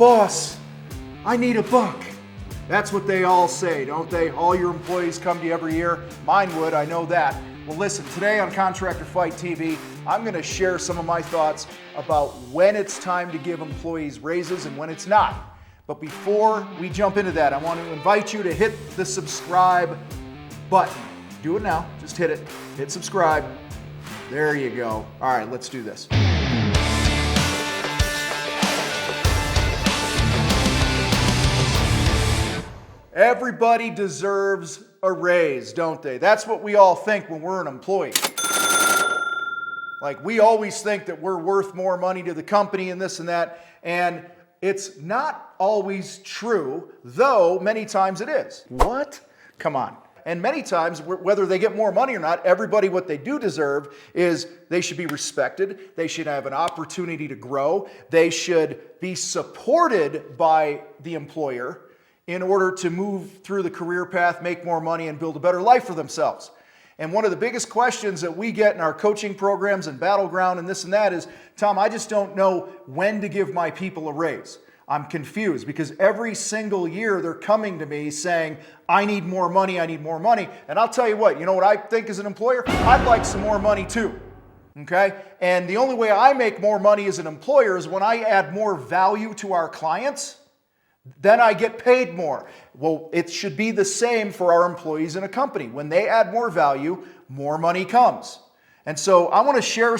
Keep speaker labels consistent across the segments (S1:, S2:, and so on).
S1: Boss, I need a buck. That's what they all say, don't they? All your employees come to you every year. Mine would, I know that. Well, listen, today on Contractor Fight TV, I'm going to share some of my thoughts about when it's time to give employees raises and when it's not. But before we jump into that, I want to invite you to hit the subscribe button. Do it now. Just hit it. Hit subscribe. There you go. All right, let's do this. Everybody deserves a raise, don't they? That's what we all think when we're an employee. Like, we always think that we're worth more money to the company and this and that, and it's not always true, though many times it is. What? Come on. And many times, whether they get more money or not, everybody, what they do deserve is they should be respected, they should have an opportunity to grow, they should be supported by the employer in order to move through the career path, make more money, and build a better life for themselves. And one of the biggest questions that we get in our coaching programs and Battleground and this and that is, Tom, I just don't know when to give my people a raise. I'm confused because every single year they're coming to me saying, I need more money, I need more money. And I'll tell you what I think as an employer? I'd like some more money too. Okay? And the only way I make more money as an employer is when I add more value to our clients. Then I get paid more. Well, it should be the same for our employees in a company. When they add more value, more money comes. And so I want to share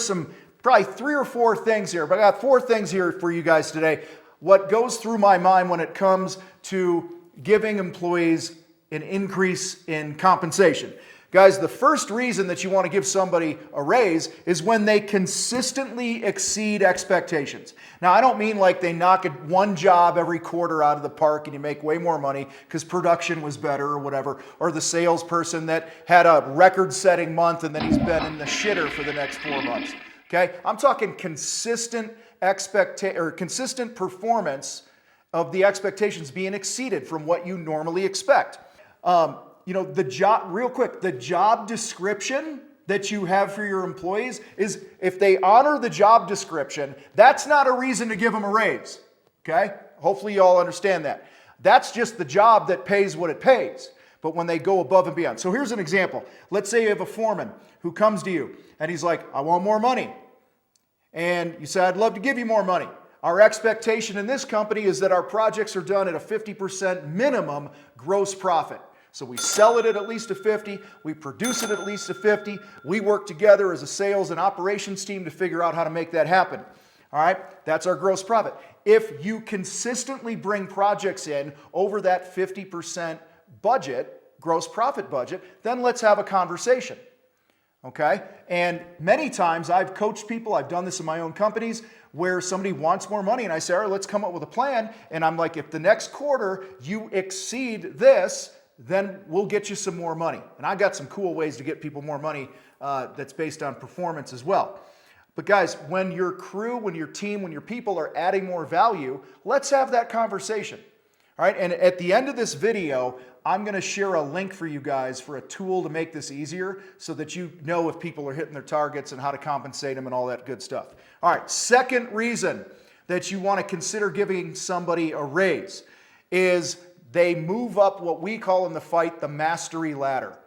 S1: probably 3 or 4 things here, but I got 4 things here for you guys today. What goes through my mind when it comes to giving employees an increase in compensation. Guys, the first reason that you want to give somebody a raise is when they consistently exceed expectations. Now, I don't mean like they knock one job every quarter out of the park and you make way more money because production was better or whatever, or the salesperson that had a record-setting month and then he's been in the shitter for the next 4 months. Okay? I'm talking consistent performance of the expectations being exceeded from what you normally expect. The job description that you have for your employees is, if they honor the job description, that's not a reason to give them a raise. Okay? Hopefully you all understand that. That's just the job that pays what it pays. But when they go above and beyond. So here's an example. Let's say you have a foreman who comes to you and he's like, I want more money. And you say, I'd love to give you more money. Our expectation in this company is that our projects are done at a 50% minimum gross profit. So we sell it at least a 50, we produce it at least a 50, we work together as a sales and operations team to figure out how to make that happen. All right, that's our gross profit. If you consistently bring projects in over that 50% budget, gross profit budget, then let's have a conversation. Okay, and many times I've coached people, I've done this in my own companies, where somebody wants more money and I say, all right, let's come up with a plan. And I'm like, if the next quarter you exceed this, then we'll get you some more money. And I've got some cool ways to get people more money that's based on performance as well. But guys, when your crew, when your team, when your people are adding more value, let's have that conversation. All right, and at the end of this video, I'm going to share a link for you guys for a tool to make this easier so that you know if people are hitting their targets and how to compensate them and all that good stuff. All right, second reason that you want to consider giving somebody a raise is they move up what we call in the fight the mastery ladder.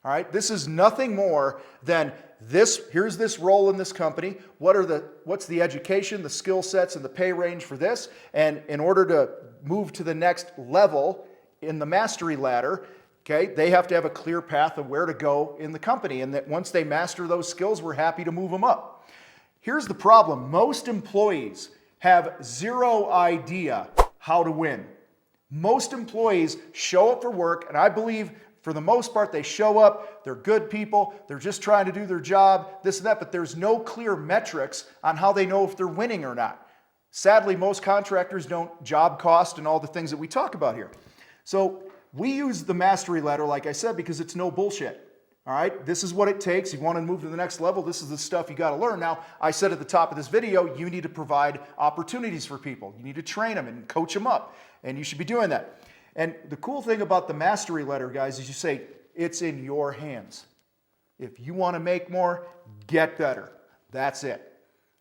S1: All right, this is nothing more than this. Here's this role in this company. What's the education, the skill sets, and the pay range for this? And in order to move to the next level in the mastery ladder, okay, they have to have a clear path of where to go in the company. And that once they master those skills, we're happy to move them up. Here's the problem. Most employees have zero idea how to win. Most employees show up for work, and I believe for the most part they show up, they're good people, they're just trying to do their job, this and that, but there's no clear metrics on how they know if they're winning or not. Sadly, most contractors don't job cost and all the things that we talk about here. So we use the mastery ladder, like I said, because it's no bullshit. All right, this is what it takes. You want to move to the next level, this is the stuff you got to learn. Now, I said at the top of this video, you need to provide opportunities for people. You need to train them and coach them up, and you should be doing that. And the cool thing about the mastery ladder, guys, is you say, it's in your hands. If you want to make more, get better. That's it.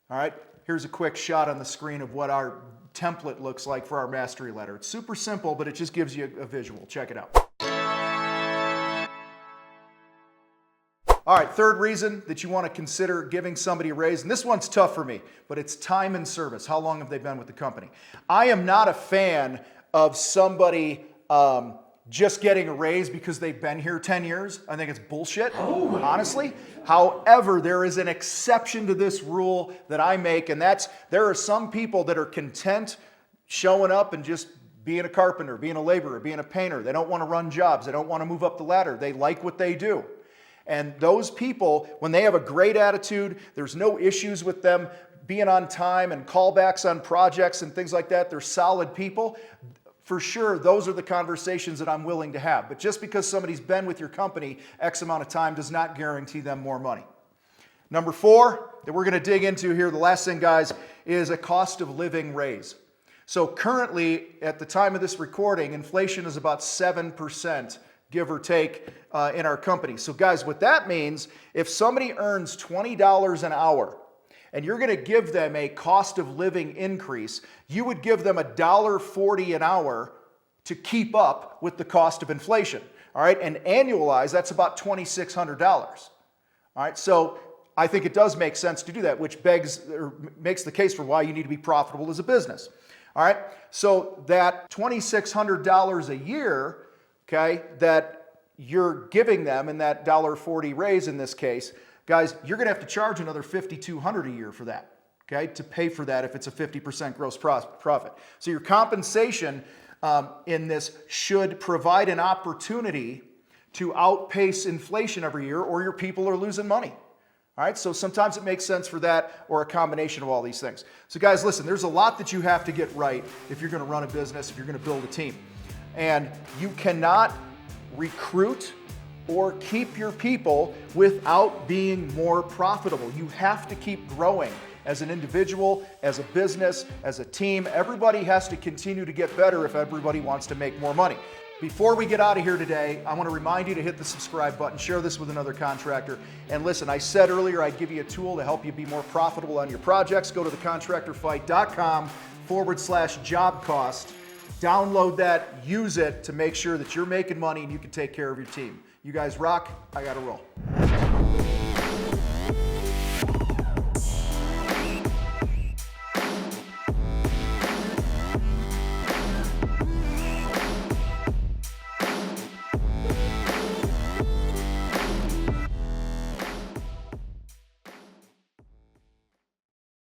S1: All right, here's a quick shot on the screen of what our template looks like for our mastery letter. It's super simple, but it just gives you a visual. Check it out. All right, third reason that you want to consider giving somebody a raise, and this one's tough for me, but it's time and service. How long have they been with the company? I am not a fan of somebody just getting a raise because they've been here 10 years. I think it's bullshit, honestly. However, there is an exception to this rule that I make, and that's there are some people that are content showing up and just being a carpenter, being a laborer, being a painter. They don't want to run jobs. They don't want to move up the ladder. They like what they do. And those people, when they have a great attitude, there's no issues with them being on time and callbacks on projects and things like that. They're solid people. For sure, those are the conversations that I'm willing to have. But just because somebody's been with your company X amount of time does not guarantee them more money. Number 4 that we're going to dig into here, the last thing, guys, is a cost of living raise. So currently, at the time of this recording, inflation is about 7%. Give or take, in our company. So guys, what that means, if somebody earns $20 an hour and you're going to give them a cost of living increase, you would give them $1.40 an hour to keep up with the cost of inflation. All right, and annualize, that's about $2,600. All right, so I think it does make sense to do that, which begs or makes the case for why you need to be profitable as a business. All right, so that $2,600 a year, okay, that you're giving them in that $1.40 raise in this case, guys, you're going to have to charge another $5,200 a year for that, okay, to pay for that if it's a 50% gross profit. So your compensation in this should provide an opportunity to outpace inflation every year, or your people are losing money. All right, so sometimes it makes sense for that, or a combination of all these things. So guys, listen, there's a lot that you have to get right if you're going to run a business, if you're going to build a team. And you cannot recruit or keep your people without being more profitable. You have to keep growing as an individual, as a business, as a team. Everybody has to continue to get better if everybody wants to make more money. Before we get out of here today, I want to remind you to hit the subscribe button, share this with another contractor. And listen, I said earlier I'd give you a tool to help you be more profitable on your projects. Go to thecontractorfight.com/job cost. Download that, use it to make sure that you're making money and you can take care of your team. You guys rock. I got to roll.